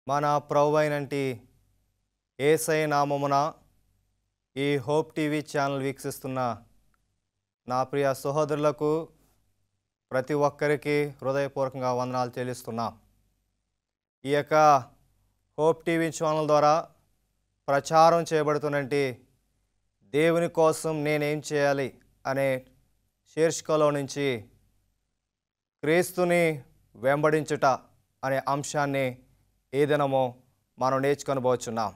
మన ప్రభువైనంటి యేసయ్య నామమున ఈ హోప్ టీవీ ఛానల్ వీక్షిస్తున్న నా ప్రియ సహోదరులకు ప్రతి ఒక్కరికి హృదయపూర్వకంగా వందనాలు చెల్లిస్తున్నాం. ఈ యొక్క హోప్ టీవీ ఛానల్ ద్వారా ప్రచారం చేయబడుతున్నటి దేవుని కోసం నేనేం చేయాలి అనే శీర్షికలో నుంచి క్రీస్తుని వెంబడించుట అనే అంశాన్ని ఈ దినము మనం నేర్చుకొనబోచున్నాం.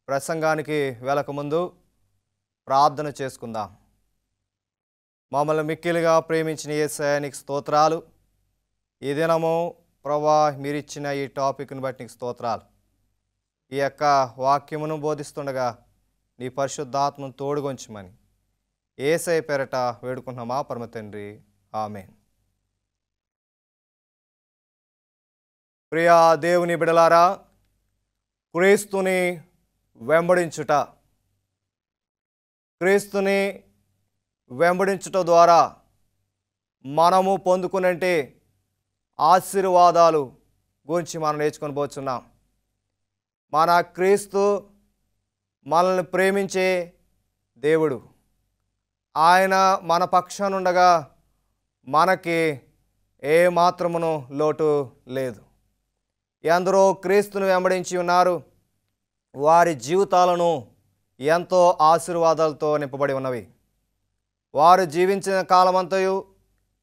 ప్రసంగానికి వెళ్ళకముందు ప్రార్థన చేసుకుందాం. మమ్మల్ని మిక్కిలిగా ప్రేమించిన యేసయ్య నీకు స్తోత్రాలు. ఈ దినము ప్రభువా మీరిచ్చిన ఈ టాపిక్ని బట్టి నీకు స్తోత్రాలు. ఈ యొక్క వాక్యమును బోధిస్తుండగా నీ పరిశుద్ధాత్మను తోడుగొంచమని యేసయ్య పేరట వేడుకుంటున్నామా పరమ తండ్రి, ఆమేన్. ప్రియా దేవుని బిడలారా, క్రీస్తుని వెంబడించుట, క్రీస్తుని వెంబడించుట ద్వారా మనము పొందుకునే ఆశీర్వాదాలు గురించి మనం నేర్చుకొని పోతున్నాం. మన క్రీస్తు మనల్ని ప్రేమించే దేవుడు. ఆయన మన పక్షానుండగా మనకి ఏ మాత్రమును లోటు లేదు. ఎందరో క్రీస్తుని వెంబడించి ఉన్నారు, వారి జీవితాలను ఎంతో ఆశీర్వాదాలతో నింపబడి ఉన్నవి. వారు జీవించిన కాలమంతయు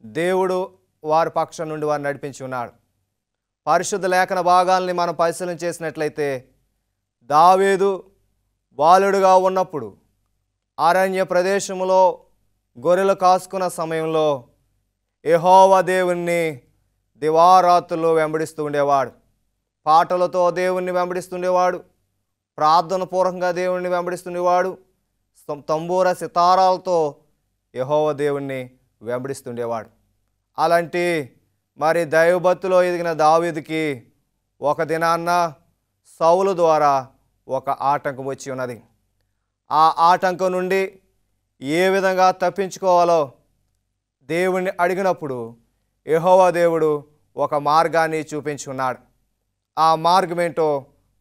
దేవుడు వారి పక్షం నుండి వారిని నడిపించి ఉన్నాడు. పరిశుద్ధ లేఖన భాగాల్ని మనం పరిశీలన చేసినట్లయితే దావీదు బాలుడుగా ఉన్నప్పుడు అరణ్య ప్రదేశములో గొర్రెలు కాసుకున్న సమయంలో యెహోవా దేవుణ్ణి దివారాత్రులు వెంబడిస్తూ ఉండేవాడు. పాటలతో దేవుణ్ణి వెంబడిస్తుండేవాడు, ప్రార్థన పూర్వకంగా దేవుణ్ణి వెంబడిస్తుండేవాడు, తంబూర సితారాలతో యెహోవా దేవుణ్ణి వెంబడిస్తుండేవాడు. అలాంటి మరి దైవభక్తిలో ఎదిగిన దావీదుకి ఒక దినాన్న సౌలు ద్వారా ఒక ఆటంకం వచ్చి ఉన్నది. ఆ ఆటంకం నుండి ఏ విధంగా తప్పించుకోవాలో దేవుణ్ణి అడిగినప్పుడు యెహోవా దేవుడు ఒక మార్గాన్ని చూపించి ఉన్నాడు. ఆ మార్గం ఏంటో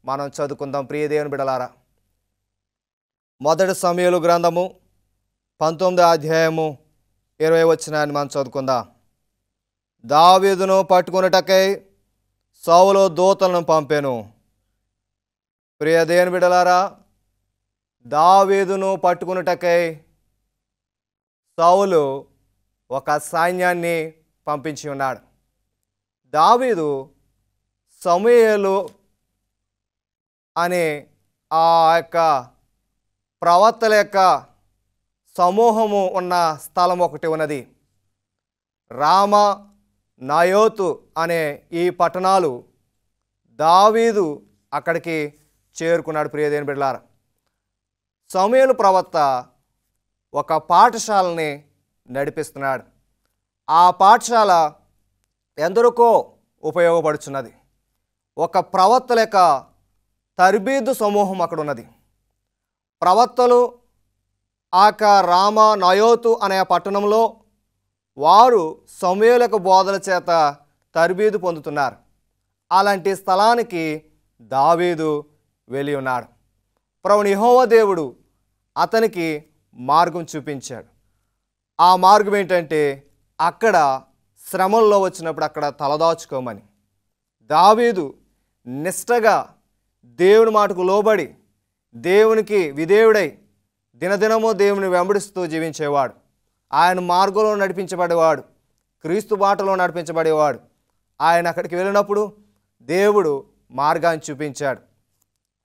మనం చదువుకుందాం ప్రియ దేవుని బిడలారా. మొదటి సమూయేలు గ్రంథము 19వ అధ్యాయము 20వ వచనాన్ని మనం చదువుకుందాం. దావీదును పట్టుకొనుటకై సౌలు దూతలను పంపెను. ప్రియ దేవుని బిడలారా, దావీదును పట్టుకొనుటకై సౌలు ఒక సైన్యాన్ని పంపించి ఉన్నాడు. దావీదు సమూయేలు అనే ఆ యొక్క ప్రవక్తల యొక్క సమూహము ఉన్న స్థలం ఒకటి ఉన్నది. రామ, నాయోతు అనే ఈ పట్టణాలు దావీదు అక్కడికి చేరుకున్నాడు. ప్రియదేవుని బిడ్డలారా, సమూయేలు ప్రవక్త ఒక పాఠశాలని నడిపిస్తున్నాడు. ఆ పాఠశాల ఎందరికో ఉపయోగపడుచున్నది. ఒక ప్రవక్తల యొక్క తర్బీదు సమూహం అక్కడ ఉన్నది. ప్రవక్తలు ఆక రామ, నాయోతు అనే పట్టణంలో వారు సమూయేలు యొక్క బోధల చేత తర్బీదు పొందుతున్నారు. అలాంటి స్థలానికి దావీదు వెళ్ళి ఉన్నాడు. ప్రభువు యెహోవా దేవుడు అతనికి మార్గం చూపించాడు. ఆ మార్గం ఏంటంటే అక్కడ శ్రమల్లో వచ్చినప్పుడు అక్కడ తలదాచుకోమని. దావీదు నిష్టగా దేవుని మాటకు లోబడి దేవునికి విధేయుడై దినదినమో దేవుని వెంబడిస్తూ జీవించేవాడు. ఆయన మార్గంలో నడిపించబడేవాడు, క్రీస్తు బాటలో నడిపించబడేవాడు. ఆయన అక్కడికి వెళ్ళినప్పుడు దేవుడు మార్గాన్ని చూపించాడు.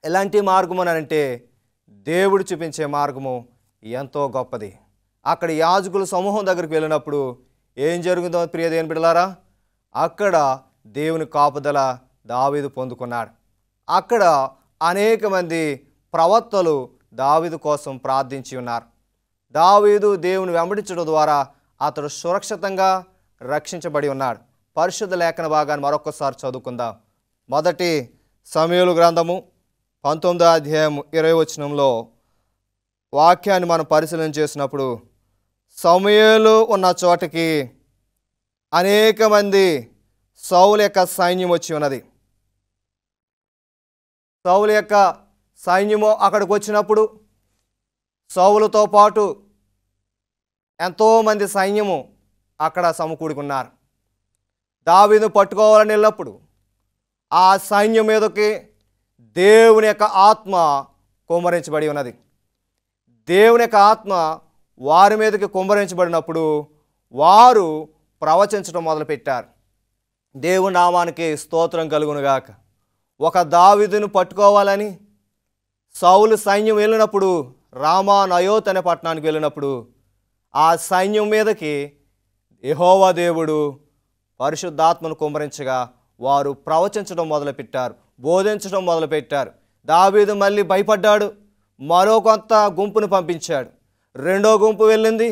ఎలాంటి మార్గము అని అంటే దేవుడు చూపించే మార్గము ఎంతో గొప్పది. అక్కడ యాజకుల సమూహం దగ్గరికి వెళ్ళినప్పుడు ఏం జరుగుతుందో ప్రియ దేవుని బిడ్డలారా, అక్కడ దేవుని కాపుదల దావీదు పొందుకున్నాడు. అక్కడ అనేక మంది ప్రవక్తలు దావీదు కోసం ప్రార్థించి ఉన్నారు. దావీదు దేవుని వెంబడించడం ద్వారా అతడు సురక్షితంగా రక్షించబడి ఉన్నాడు. పరిశుద్ధ లేఖన భాగాన్ని మరొకసారి చదువుకుందాం. మొదటి సమూయేలు గ్రంథము 19వ అధ్యాయం 20వ వచనంలో వాక్యాన్ని మనం పరిశీలన చేసినప్పుడు సమూయేలు ఉన్న చోటకి అనేక మంది సౌలు యొక్క సైన్యం వచ్చి ఉన్నది. సౌలు యొక్క సైన్యము అక్కడికి వచ్చినప్పుడు సౌలుతో పాటు ఎంతోమంది సైన్యము అక్కడ సమకూడుకున్నారు. దావీదును పట్టుకోవాలని వెళ్ళినప్పుడు ఆ సైన్యం మీదకి దేవుని యొక్క ఆత్మ కుమ్మరించబడి ఉన్నది. దేవుని యొక్క ఆత్మ వారి మీదకి కుమ్మరించబడినప్పుడు వారు ప్రవచించడం మొదలుపెట్టారు. దేవుని నామానికి స్తోత్రం కలుగునుగాక. ఒక దావీదును పట్టుకోవాలని సౌలు సైన్యం వెళ్ళినప్పుడు, రామా నయోత్ అనే పట్టణానికి వెళ్ళినప్పుడు ఆ సైన్యం మీదకి యెహోవా దేవుడు పరిశుద్ధాత్మను కుమ్మరించగా వారు ప్రవచించడం మొదలుపెట్టారు, బోధించడం మొదలుపెట్టారు. దావీదు మళ్ళీ భయపడ్డాడు, మరో కొంత గుంపును పంపించాడు. రెండో గుంపు వెళ్ళింది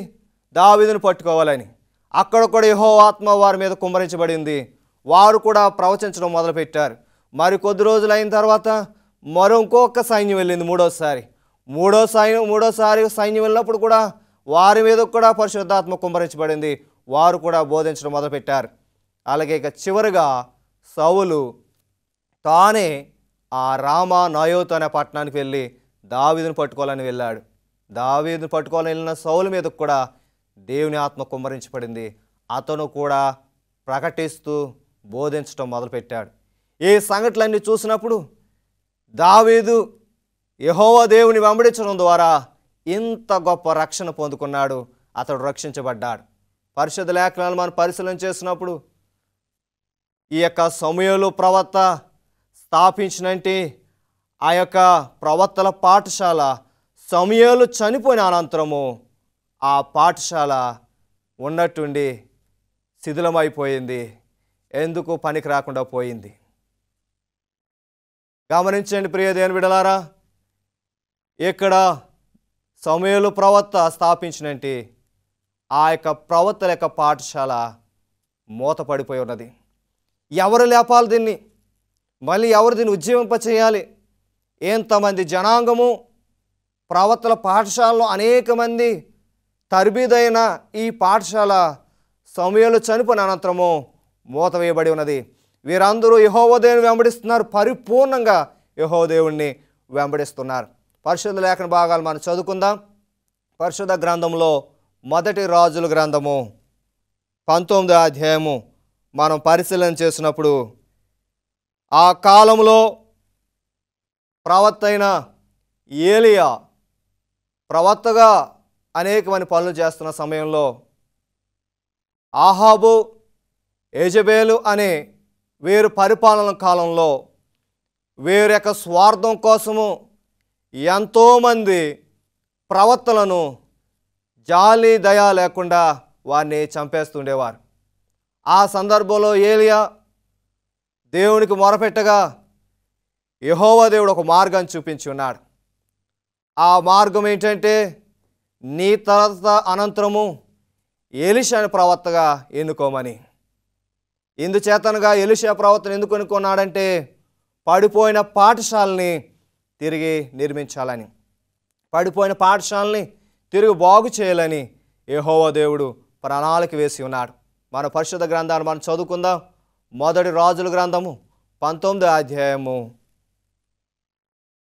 దావీదును పట్టుకోవాలని. అక్కడ కూడా యెహోవా ఆత్మ వారి మీద కుమ్మరించబడింది. వారు కూడా ప్రవచించడం మొదలుపెట్టారు. మరి కొద్ది రోజులు అయిన తర్వాత ఇంకొక సైన్యం వెళ్ళింది. మూడోసారి సైన్యం వెళ్ళినప్పుడు కూడా వారి మీద కూడా పరిశుద్ధాత్మ కుమ్మరించబడింది. వారు కూడా బోధించడం మొదలుపెట్టారు. అలాగే ఇక చివరిగా సౌలు తానే ఆ రామా నయోత్ అనే పట్టణానికి వెళ్ళి దావీదును పట్టుకోవాలని వెళ్ళాడు. దావీదును పట్టుకోవాలని వెళ్ళిన సౌలు మీద కూడా దేవుని ఆత్మ కుమ్మరించబడింది. అతను కూడా ప్రకటిస్తూ బోధించడం మొదలుపెట్టాడు. ఈ సంఘటనలన్నీ చూసినప్పుడు దావీదు యెహోవా దేవుని వెంబడించడం ద్వారా ఇంత గొప్ప రక్షణ పొందుకున్నాడు, అతడు రక్షించబడ్డాడు. పరిశుద్ధ లేఖనాలు మనం పరిశీలన చేసినప్పుడు ఈ యొక్క సమూయేలు ప్రవక్త స్థాపించినట్టు ఆ యొక్క ప్రవక్తల పాఠశాల సమూయేలు చనిపోయిన అనంతరము ఆ పాఠశాల ఉన్నట్టుండి శిథిలమైపోయింది. ఎందుకు పనికి రాకుండా పోయింది. గమనించండి ప్రియ దేవుని బిడ్డలారా, ఇక్కడ సమూయేలు ప్రవక్త స్థాపించినట్టు ఆ యొక్క ప్రవక్తల యొక్క పాఠశాల మూతపడిపోయి ఉన్నది. ఎవరు లేపాలి దీన్ని? మళ్ళీ ఎవరు దీన్ని ఉజ్జీవింపచేయాలి? ఎంతమంది జనాంగము ప్రవక్తల పాఠశాలలో అనేక మంది తరబీదైన ఈ పాఠశాల సమూయేలు చనిపోయిన అనంతరము మూత వేయబడి ఉన్నది. వీరందరూ యెహోవా దేవుని వెంబడిస్తున్నారు, పరిపూర్ణంగా యెహోవా దేవుణ్ణి వెంబడిస్తున్నారు. పరిశుద్ధ లేఖన భాగాలు మనం చదువుకుందాం. పరిశుద్ధ గ్రంథంలో మొదటి రాజుల గ్రంథము 19వ అధ్యాయము మనం పరిశీలన చేసినప్పుడు ఆ కాలంలో ప్రవక్త అయిన ఏలియా ప్రవక్తగా అనేకమంది పనులు చేస్తున్న సమయంలో ఆహాబు, యెజబేలు అనే వీరు పరిపాలన కాలంలో వీరి యొక్క స్వార్థం కోసము ఎంతోమంది ప్రవక్తలను జాలి దయ లేకుండా వారిని చంపేస్తుండేవారు. ఆ సందర్భంలో ఏలియా దేవునికి మొరపెట్టగా యెహోవా దేవుడు ఒక మార్గాన్ని చూపించి ఉన్నాడు. ఆ మార్గం ఏంటంటే నీ తర్వాత అనంతరము ఎలీషాని ప్రవక్తగా ఎన్నుకోమని. ఇందుచేతనగా ఎలీషా ప్రవక్తను ఎందుకు ఎన్నుకున్నాడంటే పడిపోయిన పాఠశాలని తిరిగి నిర్మించాలని, పడిపోయిన పాఠశాలని తిరిగి బాగు చేయాలని యెహోవా దేవుడు ప్రణాళిక వేసి ఉన్నాడు. మన పరిశుద్ధ గ్రంథాన్ని మనం చదువుకుందాం. మొదటి రాజుల గ్రంథము 19వ అధ్యాయము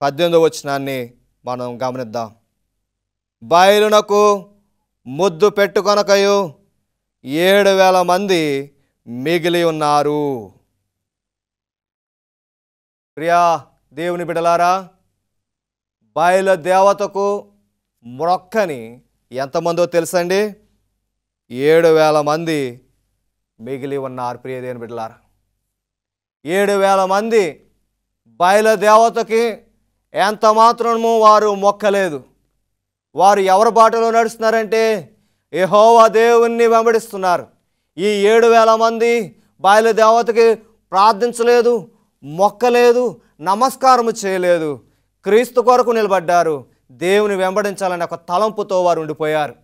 18వ వచనాన్ని మనం గమనిద్దాం. బయలునకు ముద్దు పెట్టుకొనకయు 7,000 మంది మిగిలి ఉన్నారు. ప్రియా దేవుని బిడ్డలారా, బయలు దేవతకు మ్రొక్కని ఎంతమందో తెలుసండి? 7,000 మంది మిగిలి ఉన్నారు. ప్రియ దేవుని బిడ్డలారా, 7,000 మంది బయలు దేవతకి ఎంత మాత్రము వారు మొక్కలేదు. వారు ఎవరి బాటలో నడుస్తున్నారంటే యెహోవా దేవుణ్ణి వెంబడిస్తున్నారు. ఈ 7,000 మంది బయలు దేవతకి ప్రార్థించలేదు, మొక్కలేదు, నమస్కారము చేయలేదు. క్రీస్తు కొరకు నిలబడ్డారు. దేవుని వెంబడించాలని ఒక తలంపుతో వారు ఉండిపోయారు.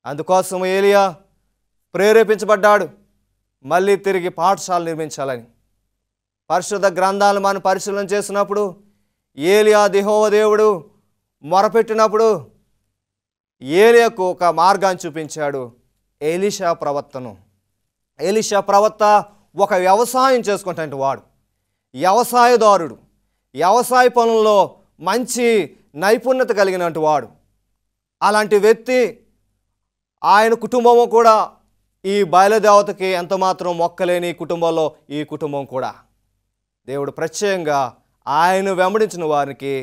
అందుకోసం ఏలియా ప్రేరేపించబడ్డాడు మళ్ళీ తిరిగి పాఠశాల నిర్మించాలని. పరిశుద్ధ గ్రంథాలను మనం పరిశీలన చేసినప్పుడు ఏలియా యెహోవా దేవుడు మొరపెట్టినప్పుడు ఏలియాకు ఒక మార్గాన్ని చూపించాడు, ఎలీషా ప్రవక్తను. ఎలీషా ప్రవక్త ఒక వ్యవసాయం చేసుకుంటే వాడు వ్యవసాయదారుడు. వ్యవసాయ పనుల్లో మంచి నైపుణ్యత కలిగినటువంటి వాడు. అలాంటి వ్యక్తి, ఆయన కుటుంబము కూడా ఈ బయలుదేవతకి ఎంతమాత్రం మొక్కలేని కుటుంబంలో ఈ కుటుంబం కూడా. దేవుడు ప్రత్యేకంగా ఆయన వెంబడించిన వారికి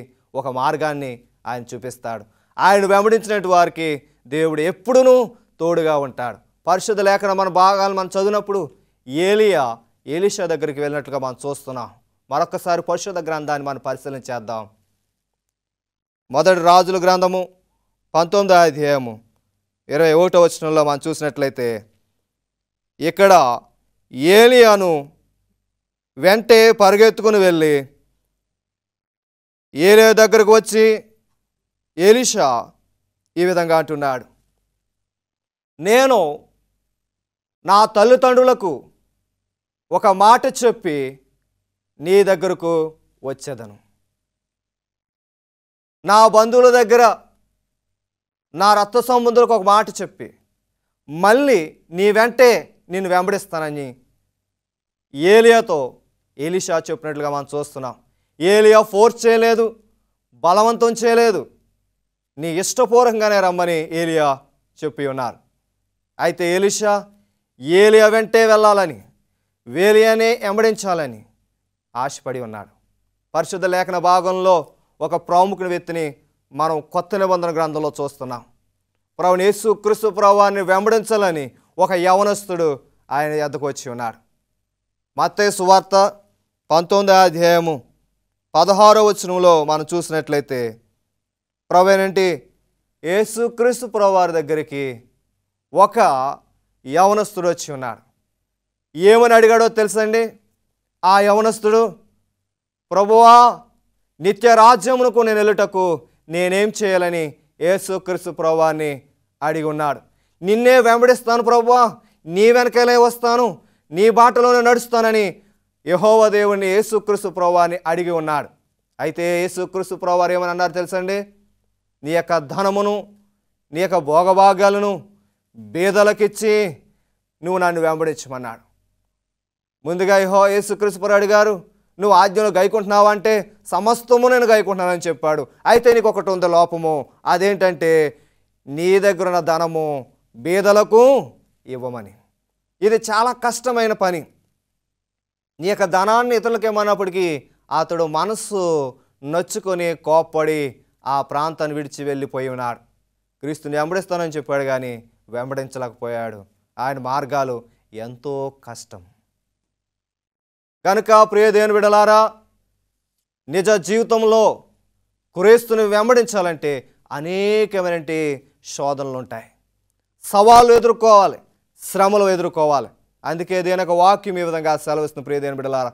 ఒక మార్గాన్ని ఆయన చూపిస్తాడు. ఆయన వెంబడించినటువంటి వారికి దేవుడు ఎప్పుడూ తోడుగా ఉంటాడు. పరిశుద్ధ లేఖన మన భాగాలు మనం చదివినప్పుడు ఏలియా ఎలీషా దగ్గరికి వెళ్ళినట్లుగా మనం చూస్తున్నాం. మరొకసారి పరిశుద్ధ గ్రంథాన్ని మనం పరిశీలన చేద్దాం. మొదటి రాజుల గ్రంథము 19వ అధ్యాయము 21వ వచనంలో మనం చూసినట్లయితే ఇక్కడ ఏలియాను వెంటే పరిగెత్తుకుని వెళ్ళి ఏలియా దగ్గరకు వచ్చి ఎలీషా ఈ విధంగా అంటున్నాడు, నేను నా తల్లిదండ్రులకు ఒక మాట చెప్పి నీ దగ్గరకు వచ్చేదను. నా బంధువుల దగ్గర, నా రక్త సంబంధులకు ఒక మాట చెప్పి మళ్ళీ నీ వెంటే నేను వెంబడిస్తానని ఏలియాతో ఎలీషా చెప్పినట్లుగా మనం చూస్తున్నాం. ఏలియా ఫోర్స్ చేయలేదు, బలవంతం చేయలేదు, నీ ఇష్టపూర్వకంగానే రమ్మని ఏలియా చెప్పి ఉన్నారు. అయితే ఎలీషా ఏలియా వెంటే వెళ్ళాలని, ఏలియానే వెంబడించాలని ఆశపడి ఉన్నాడు. పరిశుద్ధ లేఖన భాగంలో ఒక ప్రముఖ వ్యక్తిని మనం కొత్త నిబంధన గ్రంథంలో చూస్తున్నాం. ప్రభువైన యేసుక్రీస్తు ప్రభువాన్ని వెంబడించాలని ఒక యవనస్తుడు ఆయన యొద్దకు వచ్చి ఉన్నాడు. మత్తయి సువార్త 19వ అధ్యాయము 16వ వచనంలో మనం చూసినట్లయితే ప్రభువేనంటి యేసుక్రీస్తు ప్రభువారి దగ్గరికి ఒక యవనస్తుడు వచ్చి ఉన్నాడు. ఏమని అడిగాడో తెలుసండి? ఆ యవనస్తుడు, ప్రభువా, నిత్య రాజ్యమునకు నేను వెళ్ళుటకు నేనేం చేయాలని యేసుక్రీస్తు ప్రభువాన్ని అడిగి ఉన్నాడు. నిన్నే వెంబడిస్తాను ప్రభువా, నీ వెనకాలే వస్తాను, నీ బాటలోనే నడుస్తానని యెహోవా దేవుని యేసుక్రీస్తు ప్రభువాన్ని అడిగి ఉన్నాడు. అయితే యేసుక్రీస్తు ప్రభువారు ఏమని అన్నారు తెలుసండి? నీ యొక్క ధనమును, నీ యొక్క భోగభాగ్యాలను బీదలకిచ్చి నువ్వు నన్ను వెంబడించమన్నాడు. ముందుగా యేసుక్రీస్తు ప్రభువు అడిగారు, నువ్వు ఆజ్ఞలు గైకుంటున్నావా అంటే సమస్తము నేను గైకుంటున్నానని చెప్పాడు. అయితే నీకు ఒకటి ఉంది లోపము, అదేంటంటే నీ దగ్గర ఉన్న ధనము బీదలకు ఇవ్వమని. ఇది చాలా కష్టమైన పని. నీ యొక్క ధనాన్ని ఇతరులకు ఇవ్వమన్నప్పటికీ అతడు మనస్సు నొచ్చుకొని కోప్పడి ఆ ప్రాంతాన్ని విడిచి వెళ్ళిపోయి ఉన్నాడు. క్రీస్తుని వెంబడిస్తానని చెప్పాడు కానీ వెంబడించలేకపోయాడు. ఆయన మార్గాలు ఎంతో కష్టం. కనుక ప్రియ దేవుని బిడ్డలారా, నిజ జీవితంలో క్రీస్తుని వెంబడించాలంటే అనేకమైన శోధనలు ఉంటాయి, సవాళ్ళు ఎదుర్కోవాలి, శ్రమలు ఎదుర్కోవాలి. అందుకే దేని యొక్క వాక్యం ఈ విధంగా సెలవిస్తుంది. ప్రియ దేవుని బిడ్డలారా,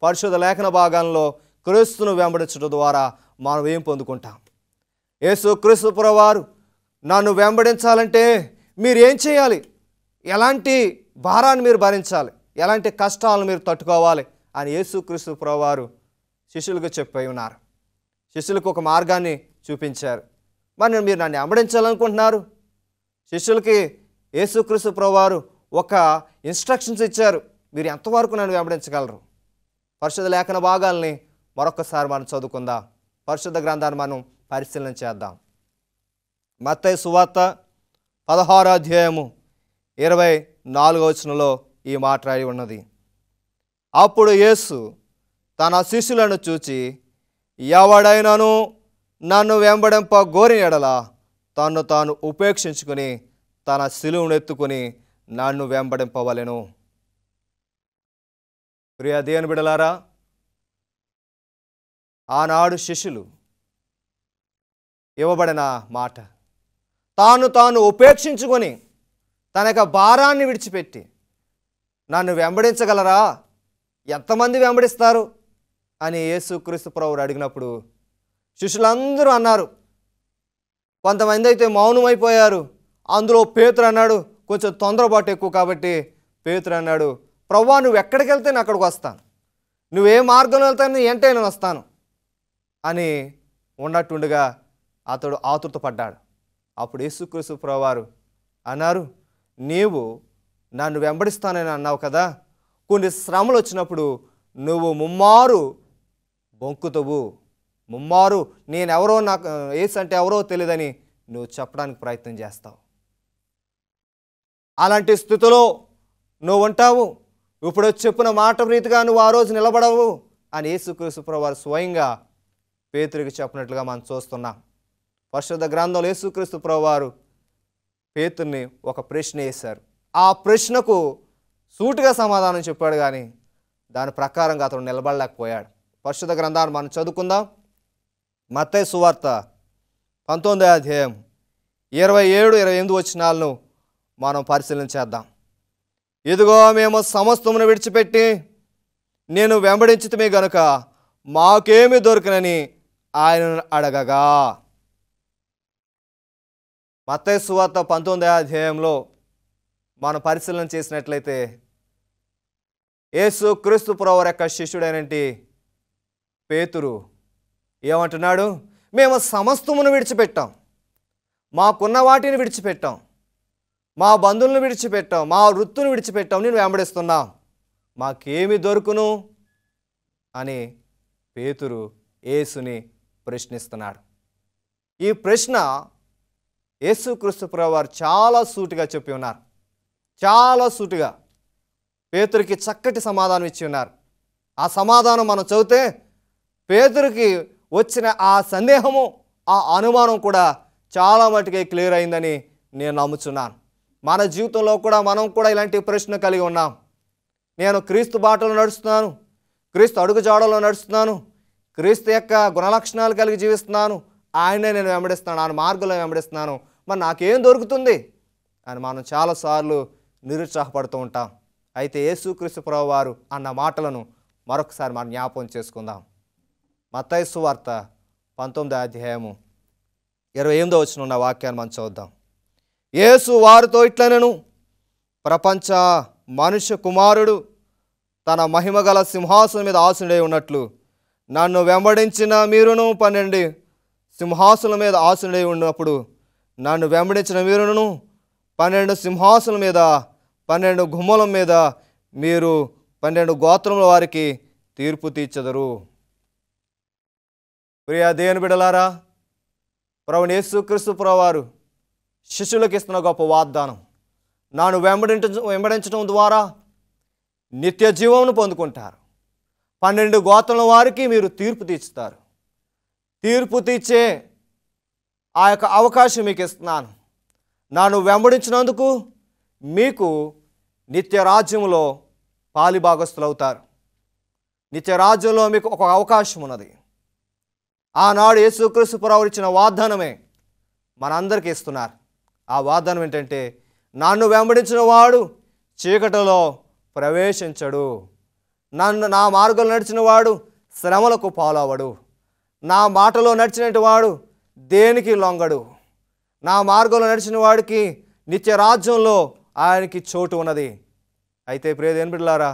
పరిశుద్ధ లేఖన భాగాల్లో క్రీస్తును వెంబడించడం ద్వారా మనం ఏం పొందుకుంటాం? యేసుక్రీస్తు ప్రభువారు నన్ను వెంబడించాలంటే మీరు ఏం చేయాలి, ఎలాంటి భారాన్ని మీరు భరించాలి, ఎలాంటి కష్టాలను మీరు తట్టుకోవాలి అని యేసుక్రీస్తు ప్రభువారు శిష్యులకు చెప్పి ఉన్నారు. శిష్యులకు ఒక మార్గాన్ని చూపించారు. మరి మీరు నన్ను వెంబడించాలనుకుంటున్నారు? శిష్యులకి యేసుక్రీస్తు ప్రభువారు ఒక ఇన్స్ట్రక్షన్స్ ఇచ్చారు, మీరు ఎంతవరకు నన్ను వెంబడించగలరు. పరిశుద్ధ లేఖన భాగాల్ని మరొకసారి మనం చదువుకుందాం. పరిశుద్ధ గ్రంథాన్ని మనం పరిశీలన చేద్దాం. మత్తయి సువార్త 16వ అధ్యాయము 24వ వచనంలో ఈ మాట రాయి ఉన్నది. అప్పుడు యేసు తన శిష్యులను చూచి, ఎవడైనాను నన్ను వెంబడింప గోరిన ఎడల తన్ను తాను ఉపేక్షించుకుని తన శిలువను ఎత్తుకుని నన్ను వెంబడింపవలెను. ప్రియ దేవుని బిడ్డలారా, ఆనాడు శిష్యులు ఇవ్వబడిన మాట, తాను ఉపేక్షించుకొని తన యొక్క భారాన్ని విడిచిపెట్టి నన్ను వెంబడించగలరా? ఎంతమంది వెంబడిస్తారు అని యేసుక్రీస్తు ప్రభువు అడిగినప్పుడు శిష్యులందరూ అన్నారు. కొంతమంది అయితే మౌనమైపోయారు. అందులో పేతురు అన్నాడు, కొంచెం తొందరపాటు ఎక్కువ కాబట్టి పేతురు అన్నాడు, ప్రభువా, నువ్వు ఎక్కడికి వెళ్తే నేను అక్కడికి వస్తాను, నువ్వే మార్గంలో వెళ్తాను ఏంటే నేను వస్తాను అని ఉన్నట్టుండగా అతడు ఆతురతపడ్డాడు. అప్పుడు యేసుక్రీస్తు ప్రభువారు అన్నారు, నీవు నన్ను వెంబడిస్తానని అన్నావు కదా, కొన్ని శ్రమలు వచ్చినప్పుడు నువ్వు ముమ్మారు బొంకుతువు, ముమ్మారు నేనెవరో, నాకు యేసు అంటే ఎవరో తెలియదని నువ్వు చెప్పడానికి ప్రయత్నం చేస్తావు. అలాంటి స్థితిలో నువ్వు ఉంటావు. ఇప్పుడు చెప్పిన మాట రీతిగా నువ్వు ఆ రోజు నిలబడవు అని యేసుక్రీస్తు ప్రభువారు స్వయంగా పేతురుకి చెప్పినట్లుగా మనం చూస్తున్నాం. పరిశుద్ధ గ్రంథంలో యేసుక్రీస్తు ప్రభువారు పేతురుని ఒక ప్రశ్న వేశారు. ఆ ప్రశ్నకు సూటిగా సమాధానం చెప్పాడు, కానీ దాని ప్రకారంగా అతడు నిలబడలేకపోయాడు. పరిశుద్ధ గ్రంథాన్ని మనం చదువుకుందాం. మత్తయి సువార్త 19వ అధ్యాయం 27-28 వచనాలను మనం పరిశీలించేద్దాం. ఇదిగో మేము సమస్తమును విడిచిపెట్టి నేను వెంబడించితిమి గనుక మాకేమి దొరికినని ఆయనను అడగగా. మత్తయి సువార్త 19వ అధ్యాయంలో మనం పరిశీలన చేసినట్లయితే యేసు క్రీస్తు ప్రభువారి యొక్క శిష్యుడైనటి పేతురు ఏమంటున్నాడు? మేము సమస్తమును విడిచిపెట్టాం, మాకున్న వాటిని విడిచిపెట్టాం, మా బంధువులను విడిచిపెట్టాం, మా వృత్తిని విడిచిపెట్టాం, నేను వెంబడిస్తున్నాం, మాకేమి దొరుకును అని పేతురు యేసుని ప్రశ్నిస్తున్నాడు. ఈ ప్రశ్న యేసుక్రీస్తు ప్రభువారు చాలా సూటిగా చెప్పి ఉన్నారు. చాలా సూటిగా పేతురుకి చక్కటి సమాధానం ఇచ్చి ఉన్నారు. ఆ సమాధానం మనం చదివితే పేతురుకి వచ్చిన ఆ సందేహము, ఆ అనుమానం కూడా చాలా మటుకే క్లియర్ అయిందని నేను నమ్ముచున్నాను. మన జీవితంలో కూడా మనం కూడా ఇలాంటి ప్రశ్న కలిగి ఉన్నాం. నేను క్రీస్తు బాటలో నడుస్తున్నాను, క్రీస్తు అడుగుజాడలో నడుస్తున్నాను, క్రీస్తు యొక్క గుణలక్షణాలు కలిగి జీవిస్తున్నాను, ఆయనే నేను వెంబడిస్తున్నాను, ఆయన మార్గంలో వెంబడిస్తున్నాను, మరి నాకేం దొరుకుతుంది అని మనం చాలాసార్లు నిరుత్సాహపడుతూ ఉంటాం. అయితే యేసుక్రీస్తు ప్రభువారు అన్న మాటలను మరొకసారి మనం జ్ఞాపకం చేసుకుందాం. మత్తయి సువార్త 19వ అధ్యాయము 28వ వచనం ఉన్న వాక్యాన్ని మనం చూద్దాం. యేసు వారితో ఇట్లనెను, ప్రపంచ మనుష్య కుమారుడు తన మహిమగల సింహాసనం మీద ఆసీనుడై ఉన్నట్లు నన్ను వెంబడించిన మీరును 12 సింహాసనం మీద ఆసీనుడై ఉన్నప్పుడు నన్ను వెంబడించిన మీరును 12 సింహాసనం మీద 12 గుమ్మలం మీద మీరు 12 గోత్రముల వారికి తీర్పు తీర్చెదరు. ప్రియ దేవుని బిడ్డలారా, ప్రభువైన యేసుక్రీస్తు ప్రభువారు శిష్యులకు ఇస్తున్న గొప్ప వాగ్దానం, నన్ను వెంబడించడం ద్వారా నిత్య జీవమును పొందుకుంటారు, 12 గోత్రముల వారికి మీరు తీర్పు తీర్చుతారు. తీర్పు తీర్చే ఆ యొక్క అవకాశం మీకు ఇస్తున్నాను. నన్ను వెంబడించినందుకు మీకు నిత్య రాజ్యంలో పాలిభాగస్తులు అవుతారు. నిత్య రాజ్యంలో మీకు ఒక అవకాశం ఉన్నది. ఆనాడు యేసుక్రీస్తు ప్రభువారు ఇచ్చిన వాగ్దానమే మనందరికీ ఇస్తున్నారు. ఆ వాగ్దానం ఏంటంటే, నన్ను వెంబడించిన వాడు చీకటిలో ప్రవేశించడు, నా మార్గంలో నడిచిన వాడు శ్రమలకు పాలవడు, నా మాటలో నడిచినటువంటి వాడు దేనికి లొంగడు, నా మార్గంలో నడిచిన వాడికి నిత్య రాజ్యంలో ఆయనకి చోటు ఉన్నది. అయితే ప్రియ దేవుని బిడ్డలారా,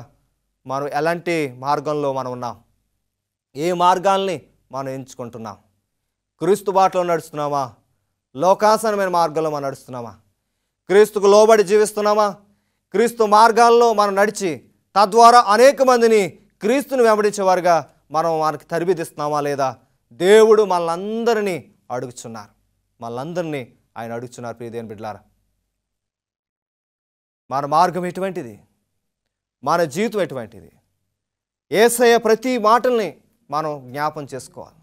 మనం ఎలాంటి మార్గంలో మనం ఉన్నాం? ఏ మార్గాల్ని మనం ఎంచుకుంటున్నాం? క్రీస్తు బాటలో నడుస్తున్నామా? లోకాసనమైన మార్గంలో మనం నడుస్తున్నామా? క్రీస్తుకు లోబడి జీవిస్తున్నామా? క్రీస్తు మార్గాల్లో మనం నడిచి తద్వారా అనేక మందిని క్రీస్తుని వెంబడించేవారుగా మనం వారికి తరబిదిస్తున్నామా లేదా? దేవుడు మనలందరినీ అడుగుచున్నారు. మనలందరినీ ఆయన అడుగుచున్నారు. ప్రియ దేవుని బిడ్డలారా, మన మార్గం ఎటువంటిది? మన జీవితం ఎటువంటిది? యేసయ్య ప్రతి మాటల్ని మనం జ్ఞాపం చేసుకోవాలి.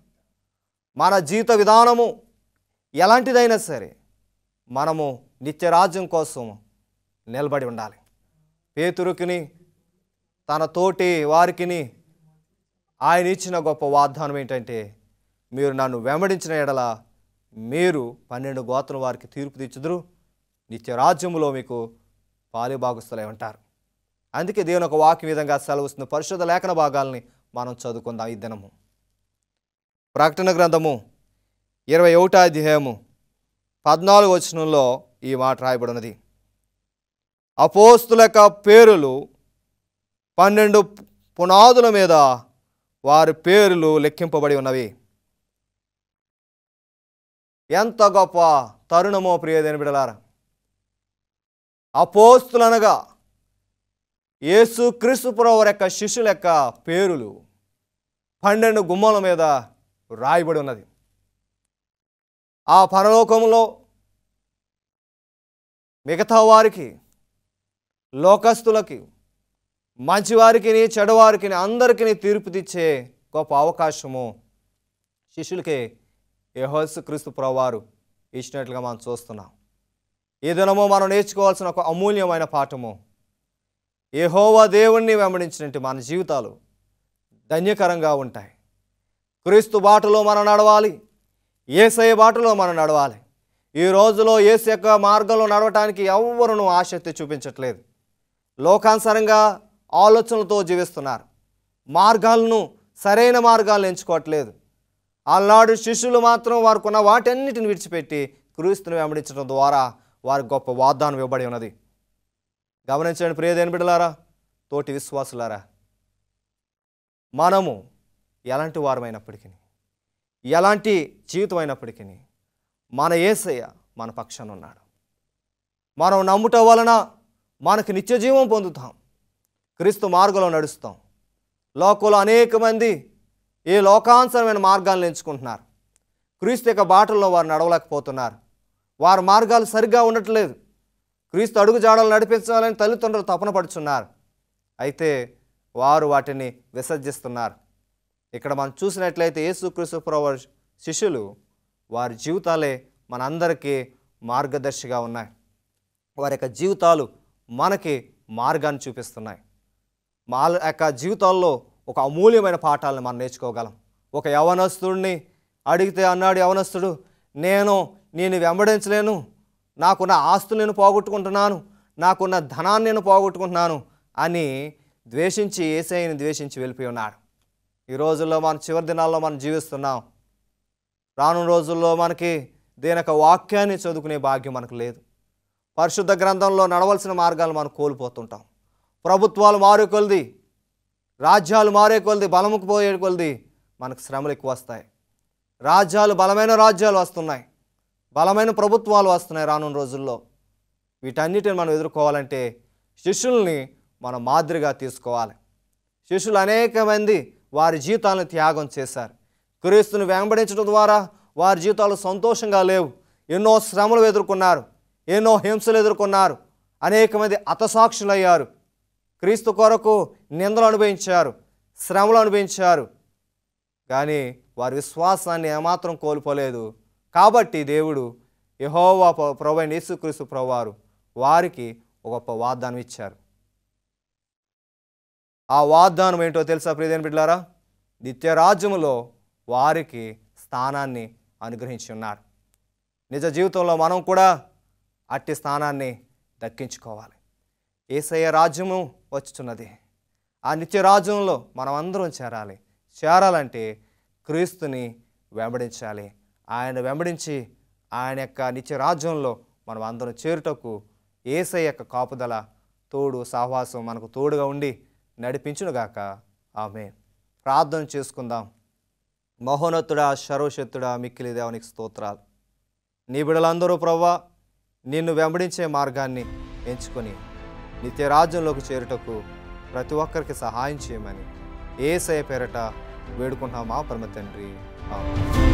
మన జీవిత విధానము ఎలాంటిదైనా సరే మనము నిత్యరాజ్యం కోసం నిలబడి ఉండాలి. పేతురుకిని తన తోటి వారికిని ఆయన ఇచ్చిన గొప్ప వాగ్దానం ఏంటంటే, మీరు నన్ను వెంబడించిన ఎడల మీరు 12 గోత్రం వారికి తీర్పు తీర్చుదురు, నిత్యరాజ్యములో మీకు పాలిభాగస్తులై ఉంటారు. అందుకే దేవుని ఒక వాక్య విధంగా సెలవుస్తుంది. పరిశుద్ధ లేఖన భాగాల్ని మనం చదువుకుందాం ఈ దినము. ప్రకటన గ్రంథము 21వ అధ్యాయము 14వ వచనంలో ఈ మాట రాయబడి ఉన్నది. అపోస్తుల యొక్క పేరులు 12 పునాదుల మీద వారి పేర్లు లెక్కింపబడి ఉన్నవి. ఎంత గొప్ప తరుణమో ప్రియ దేవుని బిడ్డలారా! అపోస్తులనగా యేసుక్రీస్తు ప్రభువారి యొక్క శిష్యుల యొక్క పేరులు 12 గుమ్మల మీద రాయబడి ఉన్నది. ఆ పరలోకంలో మిగతా వారికి, లోకస్తులకి, మంచివారికి, చెడువారికి అందరికీ తీర్పు తెచ్చే గొప్ప అవకాశము శిష్యులకే యేసుక్రీస్తు ప్రభువారు ఇచ్చినట్లుగా మనం చూస్తున్నాం. ఈ దినము మనం నేర్చుకోవాల్సిన ఒక అమూల్యమైన పాఠము, యెహోవా దేవుణ్ణి వెంబడించినట్టు మన జీవితాలు ధన్యకరంగా ఉంటాయి. క్రీస్తు బాటలో మనం నడవాలి, యేసయ్య బాటలో మనం నడవాలి. ఈ రోజులో యేసు యొక్క మార్గంలో నడవటానికి ఎవ్వరూ ఆసక్తి చూపించట్లేదు. లోకానుసారంగా ఆలోచనలతో జీవిస్తున్నారు. మార్గాలను, సరైన మార్గాలను ఎంచుకోవట్లేదు. ఆనాడు శిష్యులు మాత్రం వారికి ఉన్న వాటన్నిటిని విడిచిపెట్టి క్రీస్తుని వెంబడించడం ద్వారా వారికి గొప్ప వాగ్దానం ఇవ్వబడి ఉన్నది. గమనించండి ప్రియదేని బిడ్డలారా, తోటి విశ్వాసులారా, మనము ఎలాంటి వారమైనప్పటికీ, ఎలాంటి జీవితం అయినప్పటికీ మన యేసయ్య మన పక్షాన ఉన్నాడు. మనం నమ్ముట వలన మనకు నిత్య జీవం పొందుతాం, క్రీస్తు మార్గంలో నడుస్తాం. లోకంలో అనేక మంది ఈ లోకానుసరమైన మార్గాలను ఎంచుకుంటున్నారు. క్రీస్తు యొక్క బాటల్లో వారు నడవలేకపోతున్నారు. వారి మార్గాలు సరిగ్గా ఉండట్లేదు. క్రీస్తు అడుగు జాడలు నడిపించాలని తల్లిదండ్రులు తపన పడుచున్నారు. అయితే వారు వాటిని విసర్జిస్తున్నారు. ఇక్కడ మనం చూసినట్లయితే యేసుక్రీస్తు ప్రభువు శిష్యులు, వారి జీవితాలే మనందరికీ మార్గదర్శిగా ఉన్నాయి. వారి యొక్క జీవితాలు మనకి మార్గాన్ని చూపిస్తున్నాయి. మా యొక్క జీవితాల్లో ఒక అమూల్యమైన పాఠాలను మనం నేర్చుకోగలం. ఒక యవనస్తుడిని అడిగితే అన్నాడు యవనస్తుడు, నేను వెంబడించలేను, నాకున్న ఆస్తులు నేను పోగొట్టుకుంటున్నాను, నాకున్న ధనాన్ని నేను పోగొట్టుకుంటున్నాను అని ద్వేషించి, యేసయ్యని ద్వేషించి వెళ్ళిపోయి ఉన్నాడు. ఈ రోజుల్లో మన చివరి దినాల్లో మనం జీవిస్తున్నాం. రానున్న రోజుల్లో మనకి దేని యొక్క వాక్యాన్ని చదువుకునే భాగ్యం మనకు లేదు. పరిశుద్ధ గ్రంథంలో నడవలసిన మార్గాలు మనం కోల్పోతుంటాం. ప్రభుత్వాలు మారే కొలది, రాజ్యాలు మారే కొలది, బలముకు పోయే కొలది మనకు శ్రమలు ఎక్కువ వస్తాయి. బలమైన రాజ్యాలు వస్తున్నాయి, బలమైన ప్రభుత్వాలు వస్తున్నాయి రానున్న రోజుల్లో. వీటన్నిటిని మనం ఎదుర్కోవాలంటే శిష్యుల్ని మనం మాదిరిగా తీసుకోవాలి. శిష్యులు అనేక మంది వారి జీవితాలను త్యాగం చేశారు. క్రీస్తుని వెంబడించడం ద్వారా వారి జీవితాలు సంతోషంగా లేవు. ఎన్నో శ్రమలు ఎదుర్కొన్నారు, ఎన్నో హింసలు ఎదుర్కొన్నారు. అనేక మంది హతసాక్షులయ్యారు. క్రీస్తు కొరకు నిందలు అనుభవించారు, శ్రమలు అనుభవించారు. కానీ వారి విశ్వాసాన్ని ఏమాత్రం కోల్పోలేదు. కాబట్టి దేవుడు యెహోవా ప్రభువైన యేసుక్రీస్తు ప్రభువారు వారికి ఒక గొప్ప వాగ్దానం ఇచ్చారు. ఆ వాగ్దానం ఏంటో తెలుసా ప్రియమైన బిడ్డలారా? నిత్య రాజ్యములో వారికి స్థానాన్ని అనుగ్రహించి ఉన్నారు. నిజ జీవితంలో మనం కూడా అట్టి స్థానాన్ని దక్కించుకోవాలి. యేసయ్య రాజ్యము వచ్చుచున్నది. ఆ నిత్య రాజ్యంలో మనం అందరం చేరాలంటే క్రీస్తుని వెంబడించాలి. ఆయన వెంబడించి ఆయన యొక్క నిత్య రాజ్యంలో మనం అందరం చేరుటకు యేసయ్య యొక్క కాపుదల, తోడు, సహవాసం మనకు తోడుగా ఉండి నడిపించునుగాక. ఆమేన్. ప్రార్థన చేసుకుందాం. మహోన్నతుడా, సర్వశక్తుడా, మిక్కిలి దేవునికి స్తోత్రాలు. నీ బిడ్డలందరూ ప్రభువా నిన్ను వెంబడించే మార్గాన్ని ఎంచుకొని నిత్య రాజ్యంలోకి చేరుటకు ప్రతి ఒక్కరికి సహాయం చేయమని యేసయ్య పేరట వేడుకుంటున్నాం మా పరమ తండ్రి. ఆమేన్.